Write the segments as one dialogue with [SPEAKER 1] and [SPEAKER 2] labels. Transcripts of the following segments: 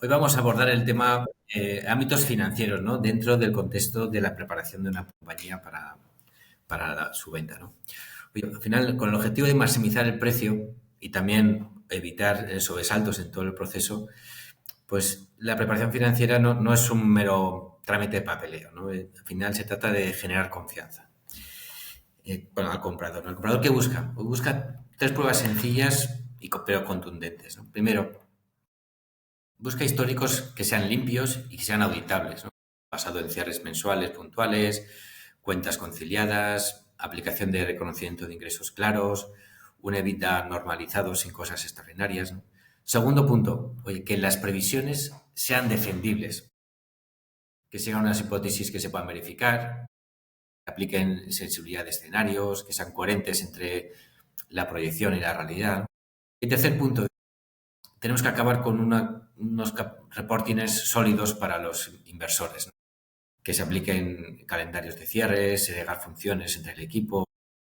[SPEAKER 1] Hoy vamos a abordar el tema ámbitos financieros, ¿no? Dentro del contexto de la preparación de una compañía para su venta, ¿no? Oye, al final, con el objetivo de maximizar el precio y también evitar sobresaltos en todo el proceso, pues la preparación financiera no es un mero trámite de papeleo, ¿no? Al final se trata de generar confianza bueno, al comprador, ¿no? ¿El comprador qué busca? Pues busca tres pruebas sencillas pero contundentes, ¿no? Primero, busca históricos que sean limpios y que sean auditables, ¿no? Basado en cierres mensuales puntuales, cuentas conciliadas, aplicación de reconocimiento de ingresos claros, un EBITDA normalizado sin cosas extraordinarias, ¿no? Segundo punto, oye, que las previsiones sean defendibles, que sigan unas hipótesis que se puedan verificar, que apliquen sensibilidad de escenarios, que sean coherentes entre la proyección y la realidad, ¿no? Y tercer punto, tenemos que acabar con unos reportings sólidos para los inversores, ¿no? Que se apliquen calendarios de cierre, segregar funciones entre el equipo,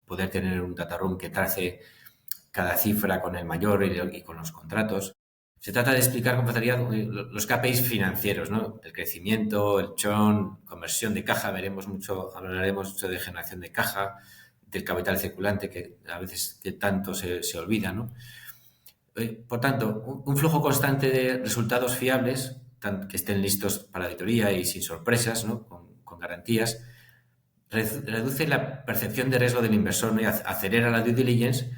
[SPEAKER 1] poder tener un data room que trace cada cifra con el mayor y con los contratos. Se trata de explicar con facilidad los KPIs financieros, ¿no? El crecimiento, el churn, conversión de caja, hablaremos mucho de generación de caja, del capital circulante, que a veces que tanto se olvida, ¿no? Por tanto, un flujo constante de resultados fiables, que estén listos para auditoría y sin sorpresas, ¿no? Con garantías, reduce la percepción de riesgo del inversor, ¿no? Y acelera la due diligence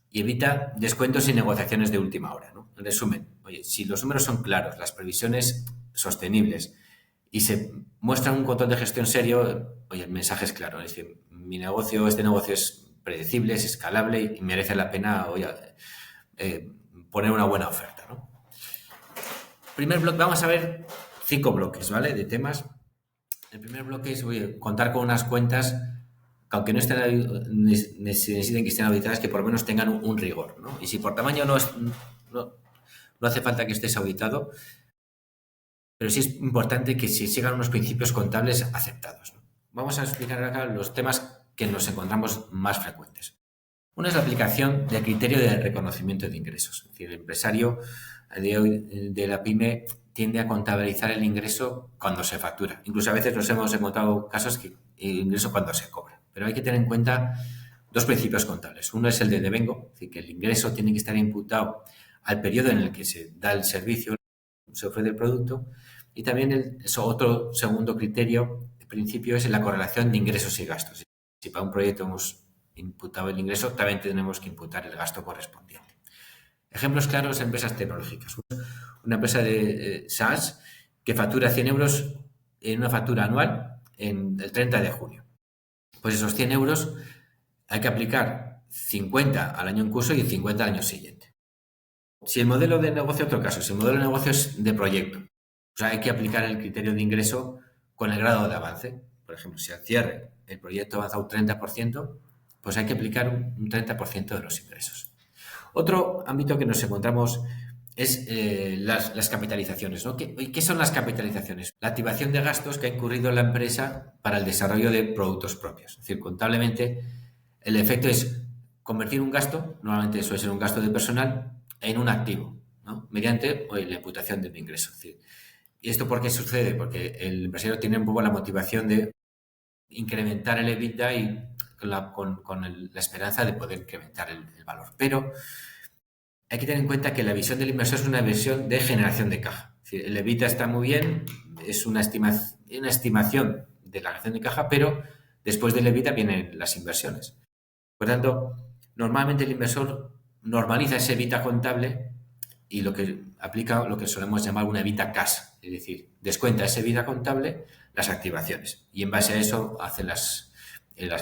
[SPEAKER 1] y evita descuentos y negociaciones de última hora, ¿no? En resumen, oye, si los números son claros, las previsiones sostenibles y se muestra un control de gestión serio, oye, el mensaje es claro, es decir, este negocio es predecible, es escalable y merece la pena, oye, poner una buena oferta, ¿no? Primer bloque, vamos a ver 5 bloques, ¿vale? De temas. El primer bloque es, oye, contar con unas cuentas que aunque no necesiten que estén auditadas, que por lo menos tengan un rigor, ¿no? Y si por tamaño no hace falta que estés auditado, pero sí es importante que se sigan unos principios contables aceptados, ¿no? Vamos a explicar acá los temas que nos encontramos más frecuentes. Una es la aplicación del criterio de reconocimiento de ingresos. Es decir, el empresario de la pyme tiende a contabilizar el ingreso cuando se factura. Incluso a veces nos hemos encontrado casos que el ingreso cuando se cobra. Pero hay que tener en cuenta dos principios contables. Uno es el de devengo, es decir, que el ingreso tiene que estar imputado al periodo en el que se da el servicio, se ofrece el producto. Y también otro segundo criterio, el principio, es la correlación de ingresos y gastos. Si para un proyecto hemos imputado el ingreso, también tenemos que imputar el gasto correspondiente. Ejemplos claros, empresas tecnológicas. Una empresa de SaaS que factura 100 euros en una factura anual en el 30 de junio. Pues esos 100 euros hay que aplicar 50 al año en curso y 50 al año siguiente. Si el modelo de negocio, otro caso, si el modelo de negocio es de proyecto, o sea, hay que aplicar el criterio de ingreso con el grado de avance. Por ejemplo, si al cierre el proyecto avanza un 30%, pues hay que aplicar un 30% de los ingresos. Otro ámbito que nos encontramos es las capitalizaciones, ¿no? ¿Qué son las capitalizaciones? La activación de gastos que ha incurrido la empresa para el desarrollo de productos propios. Es decir, contablemente, el efecto es convertir un gasto, normalmente suele ser un gasto de personal, en un activo, ¿no? Mediante la imputación de un ingreso. Es decir, ¿y esto por qué sucede? Porque el empresario tiene un poco la motivación de incrementar el EBITDA y la esperanza de poder incrementar el valor. Pero hay que tener en cuenta que la visión del inversor es una visión de generación de caja. Es decir, el EBITDA está muy bien, es una estimación de la generación de caja, pero después del EBITDA vienen las inversiones. Por tanto, normalmente el inversor normaliza ese EBITDA contable y lo que aplica lo que solemos llamar una EBITDA cash, es decir, descuenta ese EBITDA contable las activaciones y en base a eso hace las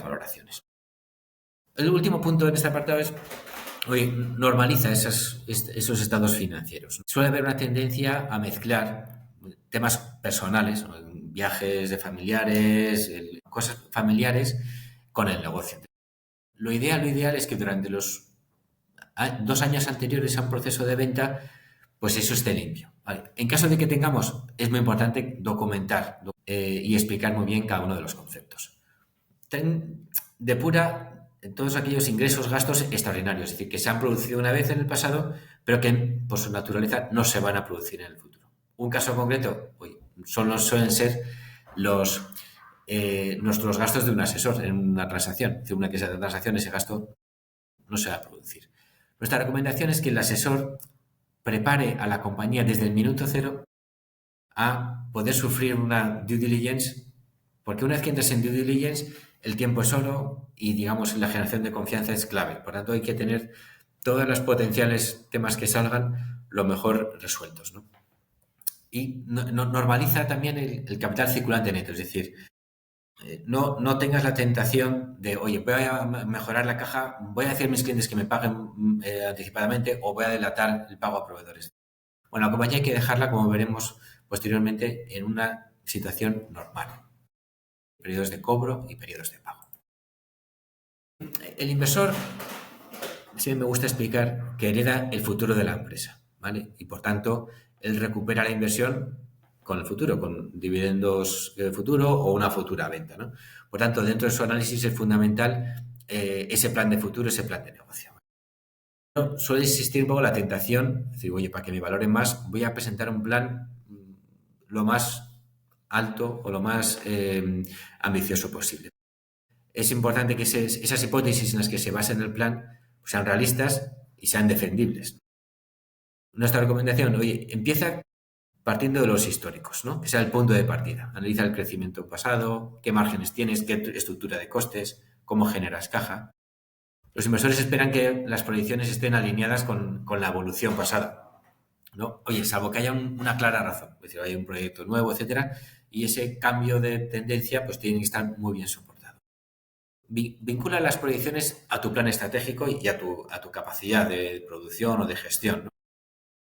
[SPEAKER 1] valoraciones. El último punto en este apartado es, normaliza esos estados financieros. Suele haber una tendencia a mezclar temas personales, ¿no? Viajes de familiares, cosas familiares con el negocio. Lo ideal es que durante los 2 años anteriores a un proceso de venta, pues eso esté limpio. ¿Vale? En caso de que tengamos, es muy importante documentar y explicar muy bien cada uno de los conceptos. Depura todos aquellos ingresos, gastos extraordinarios, es decir, que se han producido una vez en el pasado, pero que por su naturaleza no se van a producir en el futuro. un caso concreto, suelen ser los nuestros gastos de un asesor en una transacción. Es decir, una que sea de transacción, ese gasto no se va a producir. Nuestra recomendación es que el asesor prepare a la compañía desde el minuto cero a poder sufrir una due diligence, porque una vez que entres en due diligence, el tiempo es oro y, digamos, la generación de confianza es clave. Por tanto, hay que tener todos los potenciales temas que salgan lo mejor resueltos, ¿no? Y normaliza también el capital circulante neto, es decir, no tengas la tentación de, oye, voy a mejorar la caja, voy a decir a mis clientes que me paguen anticipadamente o voy a delatar el pago a proveedores. Bueno, la compañía hay que dejarla, como veremos posteriormente, en una situación normal. Periodos de cobro y periodos de pago. El inversor, sí me gusta explicar que hereda el futuro de la empresa, ¿vale? Y por tanto, él recupera la inversión con el futuro, con dividendos de futuro o una futura venta, ¿no? Por tanto, dentro de su análisis es fundamental ese plan de futuro, ese plan de negocio. Suele existir un poco la tentación, es decir, oye, para que me valoren más, voy a presentar un plan lo más alto o lo más ambicioso posible. Es importante que esas hipótesis en las que se basa en el plan sean realistas y sean defendibles. Nuestra recomendación, oye, empieza partiendo de los históricos, ¿no? Que sea el punto de partida. Analiza el crecimiento pasado, qué márgenes tienes, qué estructura de costes, cómo generas caja. Los inversores esperan que las proyecciones estén alineadas con la evolución pasada, ¿no? Oye, salvo que haya una clara razón, es decir, hay un proyecto nuevo, etcétera, y ese cambio de tendencia pues tiene que estar muy bien soportado. Vincula las proyecciones a tu plan estratégico y a tu capacidad de producción o de gestión, ¿no?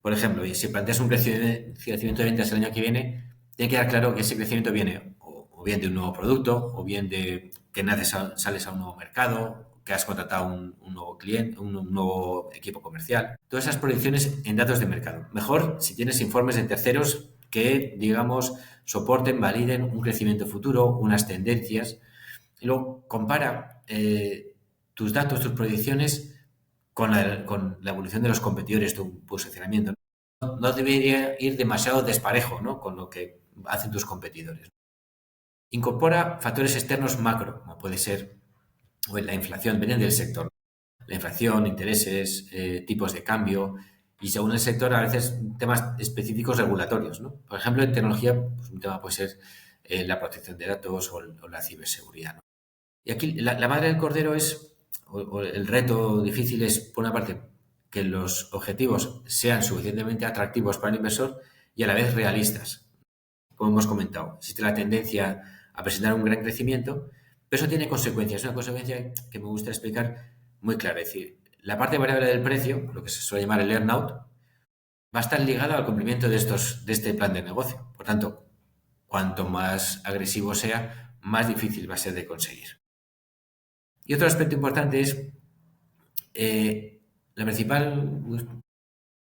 [SPEAKER 1] Por ejemplo, si planteas un crecimiento de ventas el año que viene, tiene que quedar claro que ese crecimiento viene o bien de un nuevo producto, o bien de que sales a un nuevo mercado, que has contratado un nuevo cliente, un nuevo equipo comercial. Todas esas proyecciones en datos de mercado. Mejor si tienes informes de terceros que, digamos, soporten, validen un crecimiento futuro, unas tendencias. Y luego compara tus datos, tus proyecciones con la evolución de los competidores, tu posicionamiento. No debería ir demasiado desparejo, ¿no?, con lo que hacen tus competidores. Incorpora factores externos macro, como puede ser la inflación, depende del sector. La inflación, intereses, tipos de cambio y, según el sector, a veces temas específicos regulatorios, ¿no? Por ejemplo, en tecnología, pues un tema puede ser la protección de datos o la ciberseguridad, ¿no? Y aquí la madre del cordero es, o el reto difícil es, por una parte, que los objetivos sean suficientemente atractivos para el inversor y a la vez realistas. Como hemos comentado, existe la tendencia a presentar un gran crecimiento, pero eso tiene consecuencias. Es una consecuencia que me gusta explicar muy clara. Es decir, la parte variable del precio, lo que se suele llamar el earn-out, va a estar ligada al cumplimiento de este plan de negocio. Por tanto, cuanto más agresivo sea, más difícil va a ser de conseguir. Y otro aspecto importante es la principal,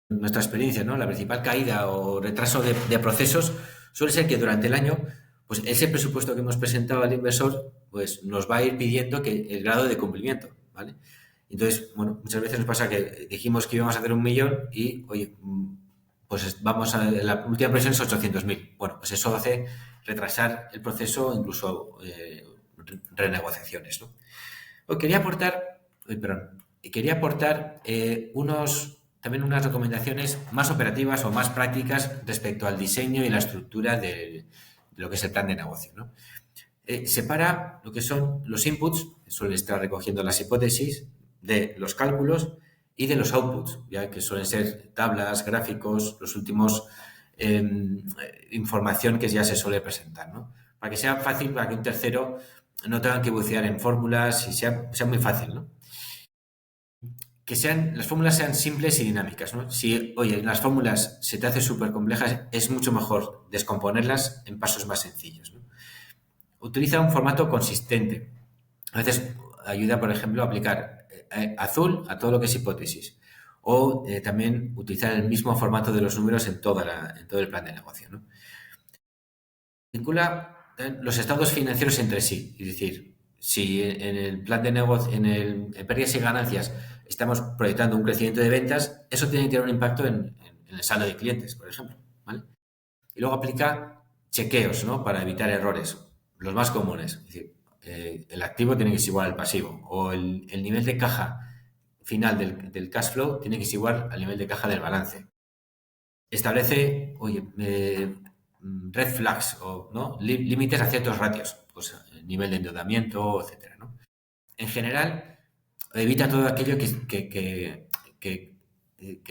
[SPEAKER 1] nuestra experiencia, ¿no? La principal caída o retraso de procesos suele ser que durante el año, pues ese presupuesto que hemos presentado al inversor, pues nos va a ir pidiendo que el grado de cumplimiento, ¿vale? Entonces, bueno, muchas veces nos pasa que dijimos que íbamos a hacer 1.000.000 y, oye, pues vamos a, la última previsión es 800.000. Bueno, pues eso hace retrasar el proceso, incluso renegociaciones, ¿no? Quería aportar, también unas recomendaciones más operativas o más prácticas respecto al diseño y la estructura de lo que es el plan de negocio, ¿no? Separa lo que son los inputs, suele estar recogiendo las hipótesis, de los cálculos y de los outputs, ya que suelen ser tablas, gráficos, los últimos información que ya se suele presentar, ¿no? Para que sea fácil, para que un tercero no tengan que bucear en fórmulas y sea muy fácil, ¿no? Que las fórmulas sean simples y dinámicas, ¿no? Si, oye, las fórmulas se te hacen súper complejas, es mucho mejor descomponerlas en pasos más sencillos, ¿no? Utiliza un formato consistente. A veces ayuda, por ejemplo, a aplicar azul a todo lo que es hipótesis. O también utilizar el mismo formato de los números en todo el plan de negocio, ¿no? Vincula los estados financieros entre sí. Es decir, si en el plan de negocio, en pérdidas y ganancias, estamos proyectando un crecimiento de ventas, eso tiene que tener un impacto en el saldo de clientes, por ejemplo, ¿vale? Y luego aplica chequeos, ¿no? Para evitar errores, los más comunes. Es decir, el activo tiene que ser igual al pasivo, o el nivel de caja final del cash flow tiene que ser igual al nivel de caja del balance. Establece, oye, red flags o ¿no? Límites a ciertos ratios, pues nivel de endeudamiento, etcétera, ¿no? En general, evita todo aquello que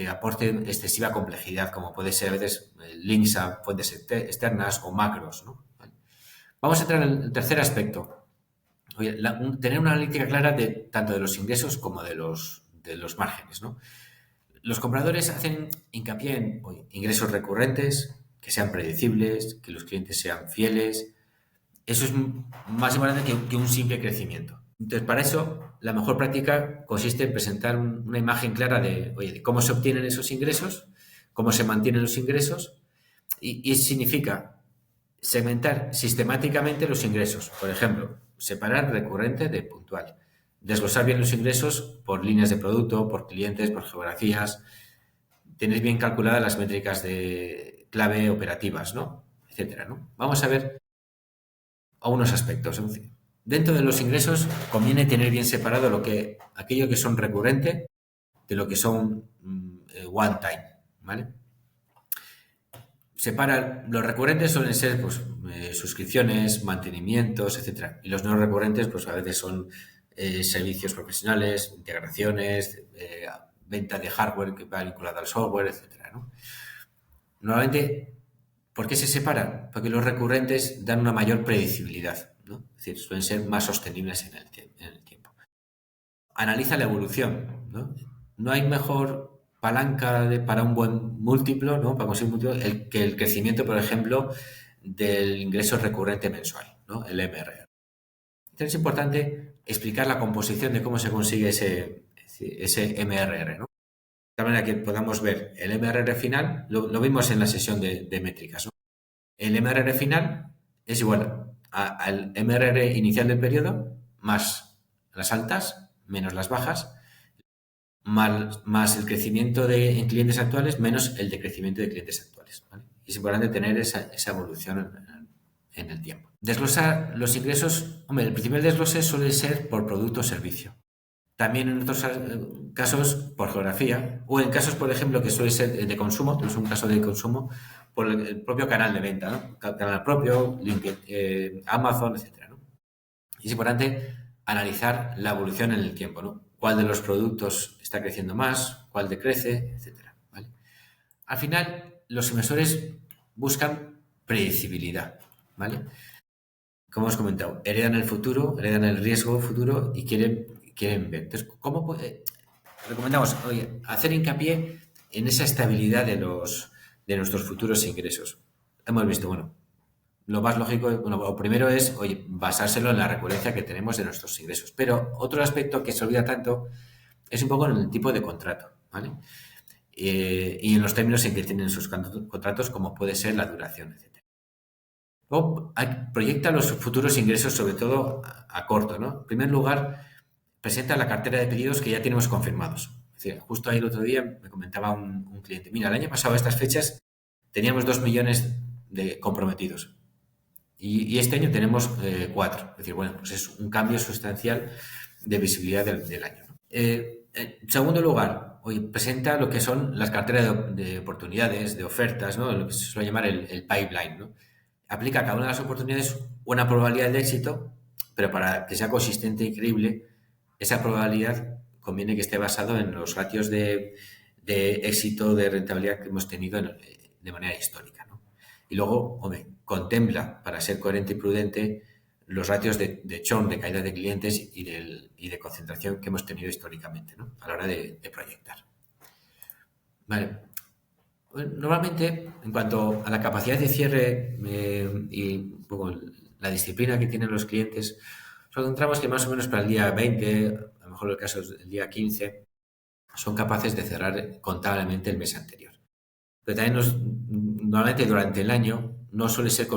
[SPEAKER 1] aporte excesiva complejidad, como puede ser a veces links a fuentes externas o macros, ¿no? ¿Vale? Vamos a entrar en el tercer aspecto. Oye, tener una analítica clara de tanto de los ingresos como de los márgenes, ¿no? Los compradores hacen hincapié en oye, ingresos recurrentes, que sean predecibles, que los clientes sean fieles. Eso es más importante que un simple crecimiento. Entonces, para eso, la mejor práctica consiste en presentar una imagen clara de, oye, de cómo se obtienen esos ingresos, cómo se mantienen los ingresos, y significa segmentar sistemáticamente los ingresos. Por ejemplo, separar recurrente de puntual. Desglosar bien los ingresos por líneas de producto, por clientes, por geografías. Tener bien calculadas las métricas de clave operativas, ¿no? Etcétera, ¿no? Vamos a ver algunos aspectos. Dentro de los ingresos conviene tener bien separado aquello que son recurrente de lo que son one time, ¿vale? Los recurrentes suelen ser pues, suscripciones, mantenimientos, etcétera. Y los no recurrentes, pues a veces son servicios profesionales, integraciones, venta de hardware que va vinculado al software, etcétera, ¿no? Normalmente, ¿por qué se separan? Porque los recurrentes dan una mayor predecibilidad, ¿no? Es decir, suelen ser más sostenibles en el tiempo. Analiza la evolución, ¿no? No hay mejor palanca para un buen múltiplo, ¿no? Para conseguir un múltiplo, que el crecimiento, por ejemplo, del ingreso recurrente mensual, ¿no? El MRR. Entonces es importante explicar la composición de cómo se consigue ese MRR, ¿no? De manera que podamos ver el MRR final, lo vimos en la sesión de métricas, ¿no? El MRR final es igual al MRR inicial del periodo más las altas menos las bajas más el crecimiento en clientes actuales menos el decrecimiento de clientes actuales, ¿vale? Y es importante tener esa evolución en el tiempo. Desglosar los ingresos, hombre, el principal desglose suele ser por producto o servicio. También en otros casos por geografía, o en casos, por ejemplo, que suele ser de consumo, tenemos un caso de consumo, por el propio canal de venta, ¿no? Canal propio, Amazon, etcétera, ¿no? Y es importante analizar la evolución en el tiempo, ¿no? Cuál de los productos está creciendo más, cuál decrece, etcétera, ¿vale? Al final, los inversores buscan predecibilidad, ¿vale? Como hemos comentado, heredan el futuro, heredan el riesgo futuro y quieren ver. Entonces, recomendamos, oye, hacer hincapié en esa estabilidad de nuestros futuros ingresos? Hemos visto, bueno, lo más lógico, bueno, lo primero es, oye, basárselo en la recurrencia que tenemos de nuestros ingresos. Pero otro aspecto que se olvida tanto es un poco en el tipo de contrato, ¿vale? Y en los términos en que tienen sus contratos, como puede ser la duración, etc. Luego, proyecta los futuros ingresos, sobre todo a corto, ¿no? En primer lugar, presenta la cartera de pedidos que ya tenemos confirmados. Es decir, justo ahí el otro día me comentaba un cliente, mira, el año pasado a estas fechas teníamos 2 millones de comprometidos y este año tenemos 4. Es decir, bueno, pues es un cambio sustancial de visibilidad del año, ¿no? En segundo lugar, hoy presenta lo que son las carteras de oportunidades, de ofertas, ¿no? Lo que se suele llamar el pipeline, ¿no? Aplica a cada una de las oportunidades una probabilidad de éxito, pero para que sea consistente y creíble, esa probabilidad conviene que esté basado en los ratios de éxito, de rentabilidad que hemos tenido de manera histórica, ¿no? Y luego, hombre, contempla, para ser coherente y prudente, los ratios de churn, de caída de clientes y de concentración que hemos tenido históricamente, ¿no? A la hora de proyectar. Vale. Normalmente, en cuanto a la capacidad de cierre y un poco la disciplina que tienen los clientes, nos encontramos que más o menos para el día 20, a lo mejor el caso es el día 15, son capaces de cerrar contablemente el mes anterior. Pero también normalmente durante el año no suele ser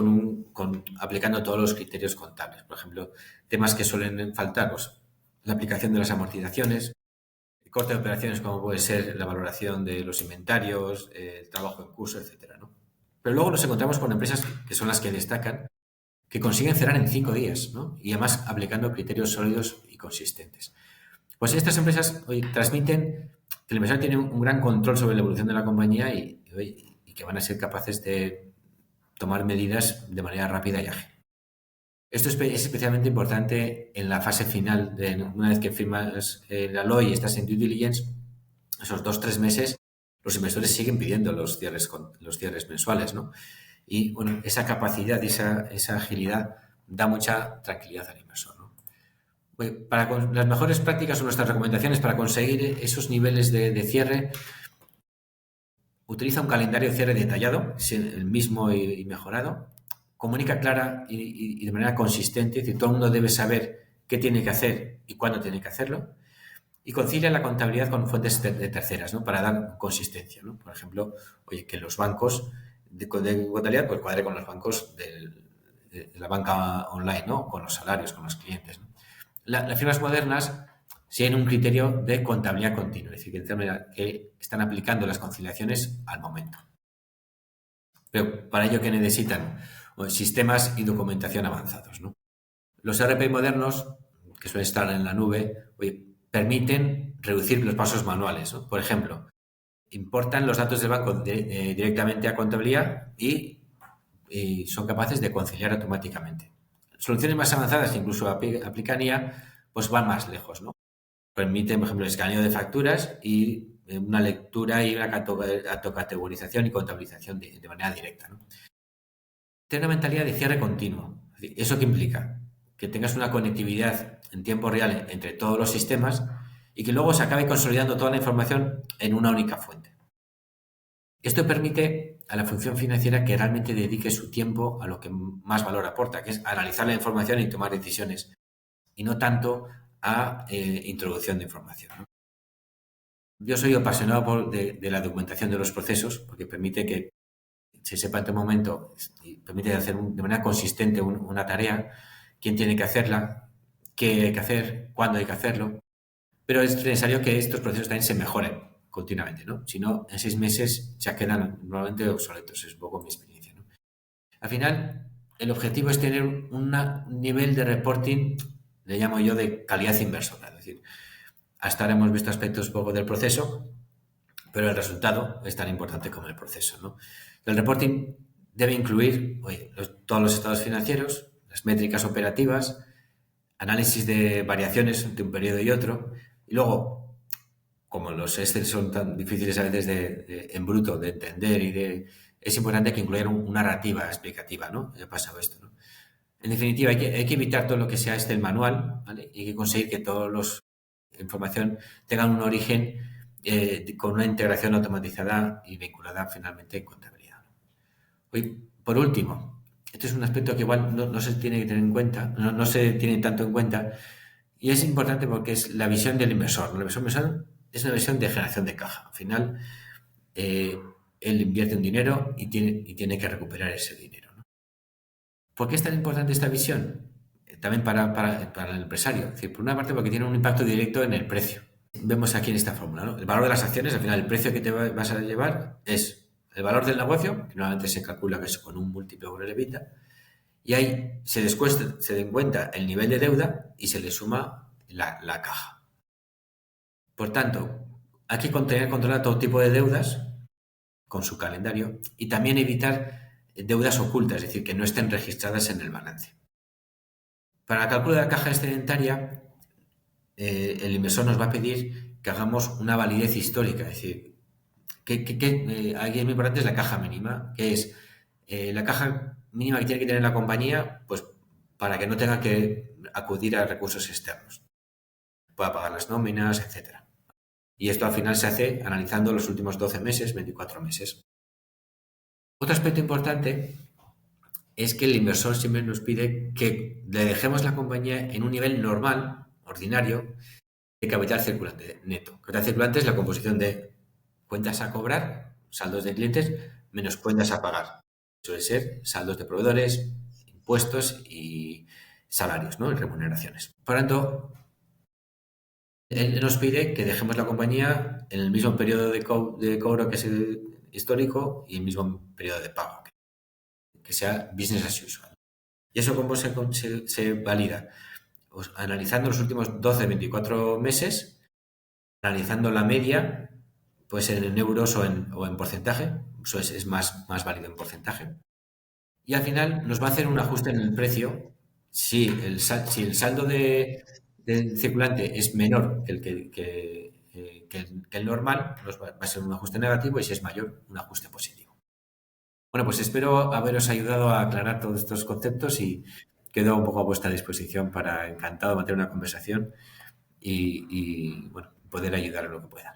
[SPEAKER 1] aplicando todos los criterios contables. Por ejemplo, temas que suelen faltar, pues, la aplicación de las amortizaciones, corte de operaciones como puede ser la valoración de los inventarios, el trabajo en curso, etcétera, ¿no? Pero luego nos encontramos con empresas que son las que destacan, que consiguen cerrar en 5 días, ¿no? Y además aplicando criterios sólidos y consistentes. Pues estas empresas hoy transmiten que el inversor tiene un gran control sobre la evolución de la compañía y que van a ser capaces de tomar medidas de manera rápida y ágil. Esto es especialmente importante en la fase final, una vez que firmas la LOI y estás en due diligence, esos 2 o 3 meses, los inversores siguen pidiendo los cierres mensuales, ¿no? Y bueno, esa capacidad y esa agilidad da mucha tranquilidad al inversor, ¿no? Pues, las mejores prácticas o nuestras recomendaciones para conseguir esos niveles de cierre, utiliza un calendario de cierre detallado, el mismo y mejorado, comunica clara y de manera consistente, es decir, todo el mundo debe saber qué tiene que hacer y cuándo tiene que hacerlo, y concilia la contabilidad con fuentes de terceras, ¿no? Para dar consistencia, ¿no? Por ejemplo, oye, que los bancos de contabilidad pues cuadre con los bancos de la banca online, ¿no? Con los salarios, con los clientes, ¿no? Las firmas modernas siguen un criterio de contabilidad continua, es decir, que están aplicando las conciliaciones al momento. Pero para ello que necesitan sistemas y documentación avanzados, ¿no? Los ERP modernos, que suelen estar en la nube, permiten reducir los pasos manuales, ¿no? Por ejemplo, importan los datos del banco directamente a contabilidad y son capaces de conciliar automáticamente. Soluciones más avanzadas que incluso aplican IA, pues van más lejos, ¿no? Permiten, por ejemplo, el escaneo de facturas y una lectura y una autocategorización y contabilización de manera directa, ¿no? Tener una mentalidad de cierre continuo. ¿Eso qué implica? Que tengas una conectividad en tiempo real entre todos los sistemas y que luego se acabe consolidando toda la información en una única fuente. Esto permite a la función financiera que realmente dedique su tiempo a lo que más valor aporta, que es analizar la información y tomar decisiones, y no tanto a introducción de información, ¿no? Yo soy apasionado de la documentación de los procesos porque permite que se sepa en todo momento y permite hacer de manera consistente una tarea, quién tiene que hacerla, qué hay que hacer, cuándo hay que hacerlo, pero es necesario que estos procesos también se mejoren continuamente, ¿no? Si no, en 6 meses ya quedan normalmente obsoletos, es un poco mi experiencia, ¿no? Al final, el objetivo es tener un nivel de reporting, le llamo yo, de calidad inversora, es decir, hasta ahora hemos visto aspectos un poco del proceso, pero el resultado es tan importante como el proceso, ¿no? El reporting debe incluir todos los estados financieros, las métricas operativas, análisis de variaciones entre un periodo y otro, y luego, como los Excel son tan difíciles a veces en bruto de entender es importante que incluyan una narrativa explicativa, ¿no? ¿Qué ha pasado esto, no? En definitiva, hay que evitar todo lo que sea el manual, ¿vale? Y hay que conseguir que todos los información tengan un origen con una integración automatizada y vinculada finalmente en contabilidad. Por último, este es un aspecto que igual no se tiene que tener en cuenta, no se tiene tanto en cuenta, y es importante porque es la visión del inversor, ¿no? El inversor es una visión de generación de caja. Al final, eh, él invierte un dinero y tiene que recuperar ese dinero, ¿no? ¿Por qué es tan importante esta visión? También para el empresario. Es decir, por una parte, porque tiene un impacto directo en el precio. Vemos aquí en esta fórmula, ¿no? El valor de las acciones, al final, el precio que te vas a llevar es el valor del negocio, que normalmente se calcula que es con un múltiplo sobre el EBITDA, y ahí se den cuenta el nivel de deuda y se le suma la caja. Por tanto, hay que tener controlado todo tipo de deudas con su calendario y también evitar deudas ocultas, es decir, que no estén registradas en el balance. Para el cálculo de la caja excedentaria, el inversor nos va a pedir que hagamos una validez histórica, es decir, aquí es muy importante es la caja mínima, que es la caja mínima que tiene que tener la compañía, pues para que no tenga que acudir a recursos externos, pueda pagar las nóminas, etcétera. Y esto al final se hace analizando los últimos 12 meses, 24 meses. Otro aspecto importante es que el inversor siempre nos pide que le dejemos la compañía en un nivel normal, ordinario, de capital circulante neto. Capital circulante es la composición de cuentas a cobrar, saldos de clientes, menos cuentas a pagar. Suele ser saldos de proveedores, impuestos y salarios, ¿no? Y remuneraciones. Por tanto, él nos pide que dejemos la compañía en el mismo periodo de cobro que es el histórico y el mismo periodo de pago. que sea business as usual. ¿Y eso cómo se valida? Pues analizando los últimos 12, 24 meses, analizando la media, puede ser en euros o en porcentaje, eso es más válido en porcentaje. Y al final nos va a hacer un ajuste en el precio si si el saldo del circulante es menor que el normal, va a ser un ajuste negativo y si es mayor, un ajuste positivo. Bueno, pues espero haberos ayudado a aclarar todos estos conceptos y quedo un poco a vuestra disposición para encantado de mantener una conversación y, bueno, poder ayudar en lo que pueda.